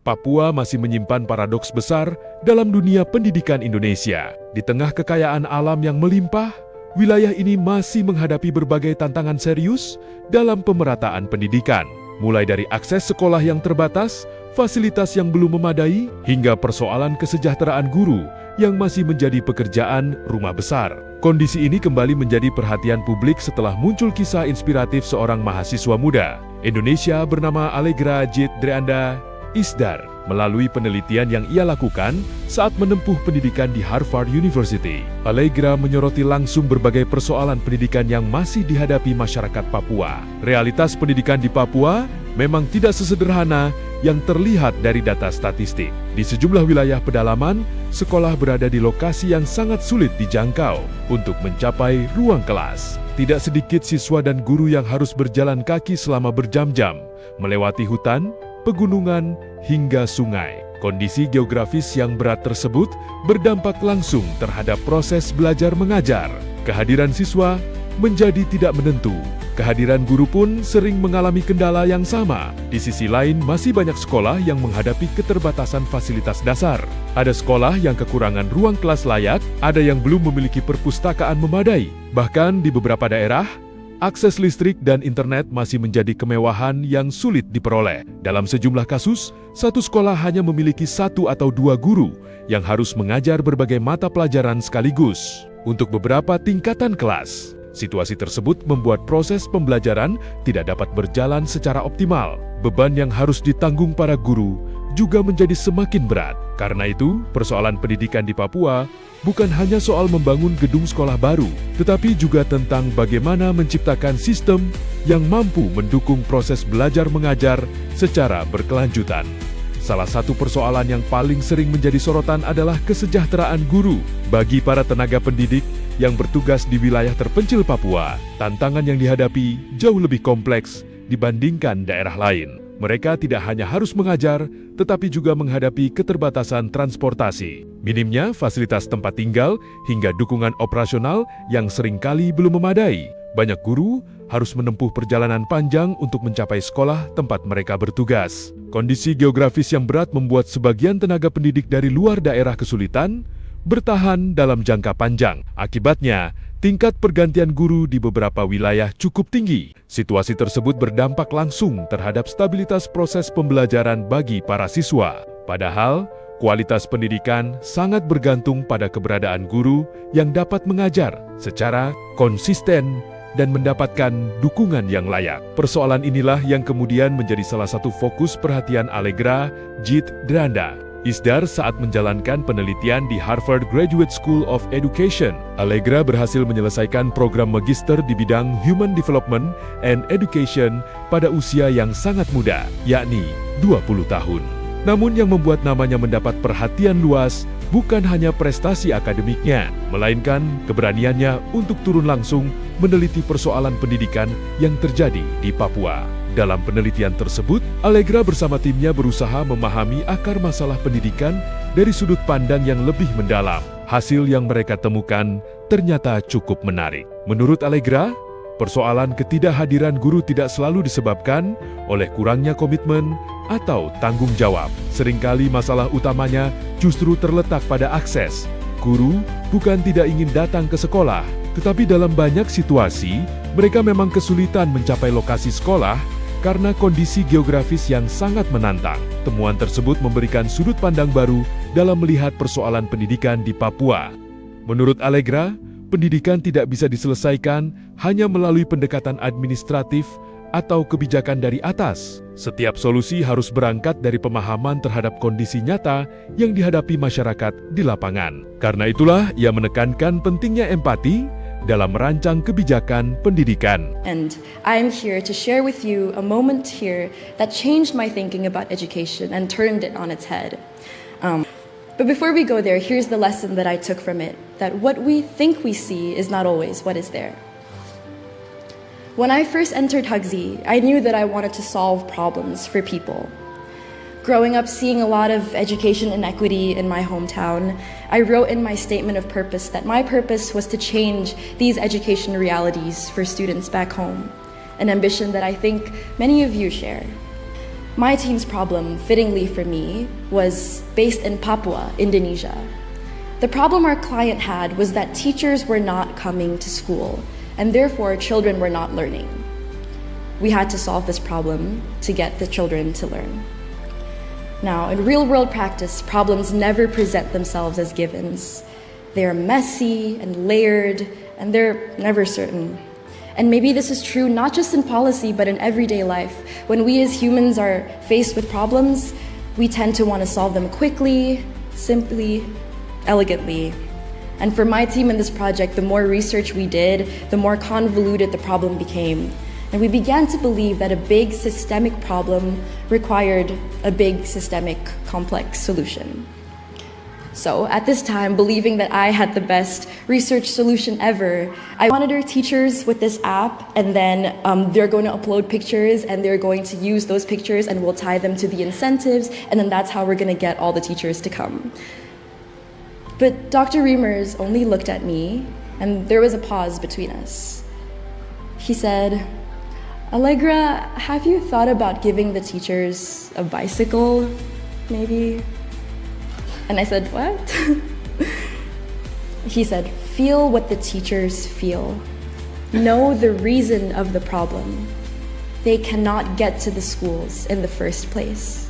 Papua masih menyimpan paradoks besar dalam dunia pendidikan Indonesia. Di tengah kekayaan alam yang melimpah, wilayah ini masih menghadapi berbagai tantangan serius dalam pemerataan pendidikan. Mulai dari akses sekolah yang terbatas, fasilitas yang belum memadai, hingga persoalan kesejahteraan guru yang masih menjadi pekerjaan rumah besar. Kondisi ini kembali menjadi perhatian publik setelah muncul kisah inspiratif seorang mahasiswa muda Indonesia bernama Allegra Jit Dreanda Isdar melalui penelitian yang ia lakukan saat menempuh pendidikan di Harvard University. Allegra menyoroti langsung berbagai persoalan pendidikan yang masih dihadapi masyarakat Papua. Realitas pendidikan di Papua memang tidak sesederhana yang terlihat dari data statistik. Di sejumlah wilayah pedalaman, sekolah berada di lokasi yang sangat sulit dijangkau untuk mencapai ruang kelas. Tidak sedikit siswa dan guru yang harus berjalan kaki selama berjam-jam, melewati hutan, pegunungan, hingga sungai. Kondisi geografis yang berat tersebut berdampak langsung terhadap proses belajar mengajar. Kehadiran siswa menjadi tidak menentu. Kehadiran guru pun sering mengalami kendala yang sama. Di sisi lain, masih banyak sekolah yang menghadapi keterbatasan fasilitas dasar. Ada sekolah yang kekurangan ruang kelas layak, ada yang belum memiliki perpustakaan memadai. Bahkan di beberapa daerah, akses listrik dan internet masih menjadi kemewahan yang sulit diperoleh. Dalam sejumlah kasus, satu sekolah hanya memiliki 1 atau 2 guru yang harus mengajar berbagai mata pelajaran sekaligus untuk beberapa tingkatan kelas. Situasi tersebut membuat proses pembelajaran tidak dapat berjalan secara optimal. Beban yang harus ditanggung para guru juga menjadi semakin berat. Karena itu, persoalan pendidikan di Papua bukan hanya soal membangun gedung sekolah baru, tetapi juga tentang bagaimana menciptakan sistem yang mampu mendukung proses belajar mengajar secara berkelanjutan. Salah satu persoalan yang paling sering menjadi sorotan adalah kesejahteraan guru. Bagi para tenaga pendidik yang bertugas di wilayah terpencil Papua, tantangan yang dihadapi jauh lebih kompleks dibandingkan daerah lain. Mereka tidak hanya harus mengajar, tetapi juga menghadapi keterbatasan transportasi, minimnya fasilitas tempat tinggal, hingga dukungan operasional yang seringkali belum memadai. Banyak guru harus menempuh perjalanan panjang untuk mencapai sekolah tempat mereka bertugas. Kondisi geografis yang berat membuat sebagian tenaga pendidik dari luar daerah kesulitan bertahan dalam jangka panjang. Akibatnya, tingkat pergantian guru di beberapa wilayah cukup tinggi. Situasi tersebut berdampak langsung terhadap stabilitas proses pembelajaran bagi para siswa. Padahal, kualitas pendidikan sangat bergantung pada keberadaan guru yang dapat mengajar secara konsisten dan mendapatkan dukungan yang layak. Persoalan inilah yang kemudian menjadi salah satu fokus perhatian Allegra Jit Dreanda Isdar saat menjalankan penelitian di Harvard Graduate School of Education. Allegra berhasil menyelesaikan program magister di bidang Human Development and Education pada usia yang sangat muda, yakni 20 tahun. Namun yang membuat namanya mendapat perhatian luas bukan hanya prestasi akademiknya, melainkan keberaniannya untuk turun langsung meneliti persoalan pendidikan yang terjadi di Papua. Dalam penelitian tersebut, Allegra bersama timnya berusaha memahami akar masalah pendidikan dari sudut pandang yang lebih mendalam. Hasil yang mereka temukan ternyata cukup menarik. Menurut Allegra, persoalan ketidakhadiran guru tidak selalu disebabkan oleh kurangnya komitmen atau tanggung jawab. Seringkali masalah utamanya justru terletak pada akses. Guru bukan tidak ingin datang ke sekolah, tetapi dalam banyak situasi, mereka memang kesulitan mencapai lokasi sekolah karena kondisi geografis yang sangat menantang. Temuan tersebut memberikan sudut pandang baru dalam melihat persoalan pendidikan di Papua. Menurut Allegra, pendidikan tidak bisa diselesaikan hanya melalui pendekatan administratif atau kebijakan dari atas. Setiap solusi harus berangkat dari pemahaman terhadap kondisi nyata yang dihadapi masyarakat di lapangan. Karena itulah, ia menekankan pentingnya empati dalam merancang kebijakan pendidikan. And I'm here to share with you a moment here that changed my thinking about education and turned it on its head. But before we go there, here's the lesson that I took from it, that what we think we see is not always what is there. When I first entered Hugzy, I knew that I wanted to solve problems for people. Growing up seeing a lot of education inequity in my hometown, I wrote in my statement of purpose that my purpose was to change these education realities for students back home, an ambition that I think many of you share. My team's problem, fittingly for me, was based in Papua, Indonesia. The problem our client had was that teachers were not coming to school, and therefore children were not learning. We had to solve this problem to get the children to learn. Now, in real-world practice, problems never present themselves as givens. They are messy and layered, and they're never certain. And maybe this is true not just in policy, but in everyday life. When we as humans are faced with problems, we tend to want to solve them quickly, simply, elegantly. And for my team in this project, the more research we did, the more convoluted the problem became. And we began to believe that a big systemic problem required a big systemic complex solution. So at this time, believing that I had the best research solution ever, I monitored teachers with this app, and then they're going to upload pictures and they're going to use those pictures and we'll tie them to the incentives, and then that's how we're going to get all the teachers to come. But Dr. Reimers only looked at me, and there was a pause between us. He said, "Allegra, have you thought about giving the teachers a bicycle, maybe?" And I said, "What?" He said, "Feel what the teachers feel. Know the reason of the problem. They cannot get to the schools in the first place."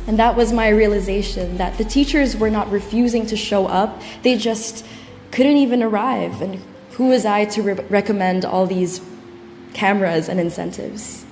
And that was my realization, that the teachers were not refusing to show up, they just couldn't even arrive. And who was I to recommend all these cameras and incentives?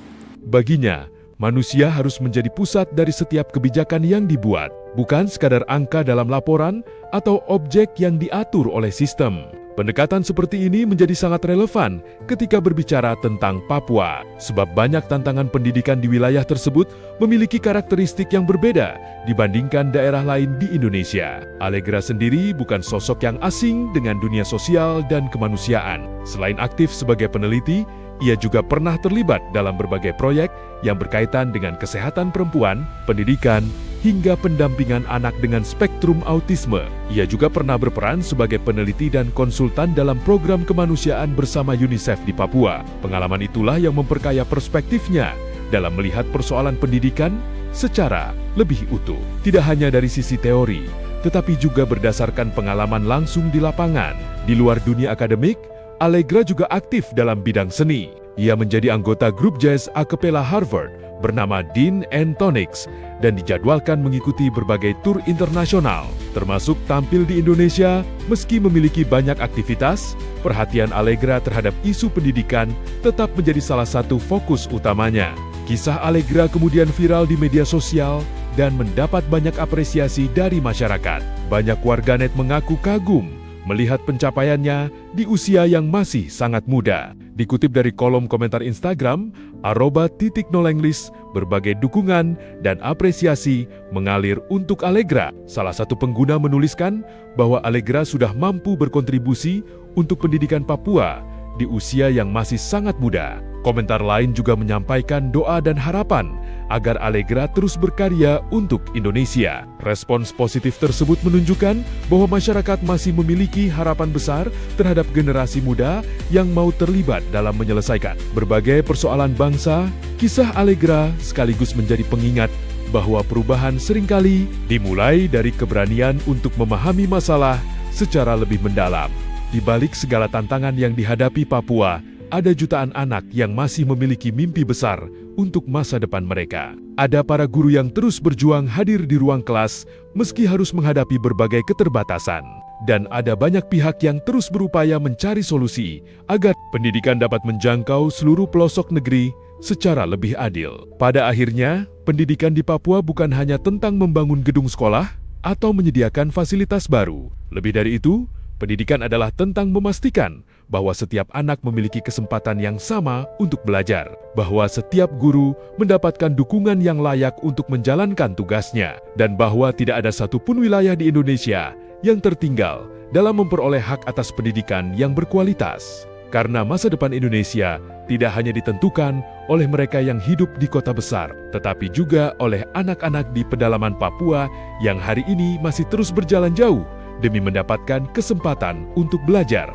Baginya, manusia harus menjadi pusat dari setiap kebijakan yang dibuat, bukan sekadar angka dalam laporan atau objek yang diatur oleh sistem. Pendekatan seperti ini menjadi sangat relevan ketika berbicara tentang Papua, sebab banyak tantangan pendidikan di wilayah tersebut memiliki karakteristik yang berbeda dibandingkan daerah lain di Indonesia. Allegra sendiri bukan sosok yang asing dengan dunia sosial dan kemanusiaan. Selain aktif sebagai peneliti, ia juga pernah terlibat dalam berbagai proyek yang berkaitan dengan kesehatan perempuan, pendidikan, hingga pendampingan anak dengan spektrum autisme. Ia juga pernah berperan sebagai peneliti dan konsultan dalam program kemanusiaan bersama UNICEF di Papua. Pengalaman itulah yang memperkaya perspektifnya dalam melihat persoalan pendidikan secara lebih utuh. Tidak hanya dari sisi teori, tetapi juga berdasarkan pengalaman langsung di lapangan. Di luar dunia akademik, Allegra juga aktif dalam bidang seni. Ia menjadi anggota grup jazz a cappella Harvard bernama Dean and Tonics dan dijadwalkan mengikuti berbagai tur internasional, termasuk tampil di Indonesia. Meski memiliki banyak aktivitas, perhatian Allegra terhadap isu pendidikan tetap menjadi salah satu fokus utamanya. Kisah Allegra kemudian viral di media sosial dan mendapat banyak apresiasi dari masyarakat. Banyak warganet mengaku kagum melihat pencapaiannya di usia yang masih sangat muda. Dikutip dari kolom komentar Instagram, @_nolenglis, berbagai dukungan dan apresiasi mengalir untuk Allegra. Salah satu pengguna menuliskan bahwa Allegra sudah mampu berkontribusi untuk pendidikan Papua di usia yang masih sangat muda. Komentar lain juga menyampaikan doa dan harapan agar Allegra terus berkarya untuk Indonesia. Respons positif tersebut menunjukkan bahwa masyarakat masih memiliki harapan besar terhadap generasi muda yang mau terlibat dalam menyelesaikan berbagai persoalan bangsa. Kisah Allegra sekaligus menjadi pengingat bahwa perubahan seringkali dimulai dari keberanian untuk memahami masalah secara lebih mendalam. Di balik segala tantangan yang dihadapi Papua, ada jutaan anak yang masih memiliki mimpi besar untuk masa depan mereka. Ada para guru yang terus berjuang hadir di ruang kelas meski harus menghadapi berbagai keterbatasan. Dan ada banyak pihak yang terus berupaya mencari solusi agar pendidikan dapat menjangkau seluruh pelosok negeri secara lebih adil. Pada akhirnya, pendidikan di Papua bukan hanya tentang membangun gedung sekolah atau menyediakan fasilitas baru. Lebih dari itu, pendidikan adalah tentang memastikan bahwa setiap anak memiliki kesempatan yang sama untuk belajar, bahwa setiap guru mendapatkan dukungan yang layak untuk menjalankan tugasnya, dan bahwa tidak ada satupun wilayah di Indonesia yang tertinggal dalam memperoleh hak atas pendidikan yang berkualitas. Karena masa depan Indonesia tidak hanya ditentukan oleh mereka yang hidup di kota besar, tetapi juga oleh anak-anak di pedalaman Papua yang hari ini masih terus berjalan jauh demi mendapatkan kesempatan untuk belajar.